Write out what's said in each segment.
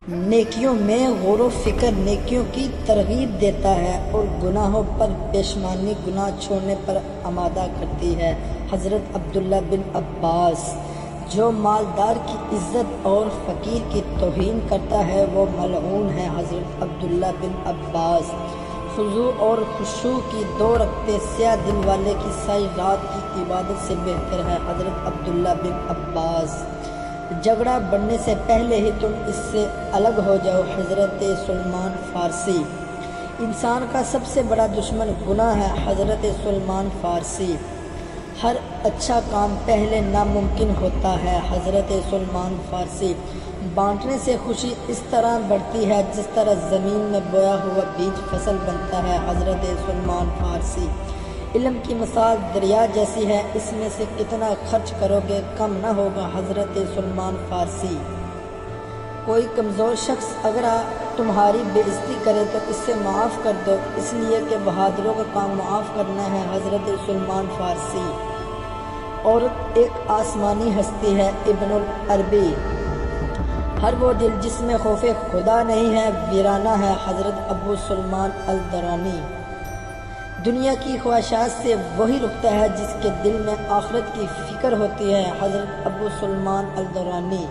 نیکیوں میں غور و فکر نیکیوں کی ترغیب دیتا ہے اور گناہوں پر پیشمانی گناہ چھوڑنے پر آمادہ کرتی ہے۔ حضرت عبداللہ بن عباس: جو مالدار کی عزت اور فقیر کی توہین کرتا ہے وہ ملعون ہے۔ حضرت عبداللہ بن عباس: خضوع اور خشوع کی 2 رکعتیں سیاہ دل والے کی ساری رات کی عبادت سے بہتر ہے۔ حضرت عبداللہ بن عباس: جھگڑا بڑھنے سے پہلے ہی تم اس سے الگ ہو جاؤ۔ حضرت سلمان فارسی: انسان کا سب سے بڑا دشمن گناہ ہے۔ حضرت سلمان فارسی: ہر اچھا کام پہلے ناممکن ہوتا ہے۔ حضرت سلمان فارسی: بانٹنے سے خوشی اس طرح بڑھتی ہے جس طرح زمین میں بویا ہوا بیج فصل بنتا ہے۔ حضرت سلمان فارسی: علم کی مثال دریا جیسی ہے، اس میں سے کتنا خرچ کرو گے کم نہ ہوگا۔ حضرت سلمان فارسی: کوئی کمزور شخص اگر تمہاری بے عزتی کرے تو اس سے معاف کر دو، اس لیے کہ بہادروں کا کام معاف کرنا ہے۔ حضرت سلمان فارسی: عورت ایک آسمانی ہستی ہے۔ ابن العربی: ہر وہ دل جس میں خوف خدا نہیں ہے ویرانہ ہے۔ حضرت ابو سلمان الدرانی: دنیا کی خواہشات سے وہی رکتا ہے جس کے دل میں آخرت کی فکر ہوتی ہے۔ حضرت ابو سلمان الدرانی: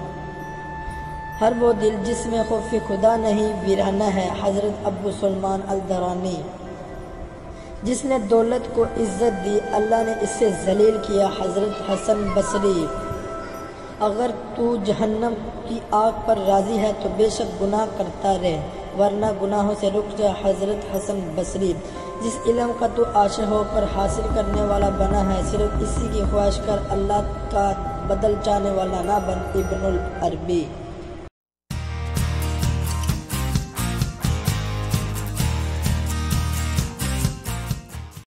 ہر وہ دل جس میں خوف خدا نہیں ویرانہ ہے۔ حضرت ابو سلمان الدرانی: جس نے دولت کو عزت دی اللہ نے اس سے ذلیل کیا۔ حضرت حسن بصری: اگر تو جہنم کی آگ پر راضی ہے تو بے شک گناہ کرتا رہ ورنہ گناہوں سے رک جا۔ حضرت حسن بصری: جس علم کا تو عاشق ہو کر حاصل کرنے والا بنا ہے صرف اسی کی خواہش کر، اللہ کا بدل چاہنے والا نہ بن۔ ابن العربی: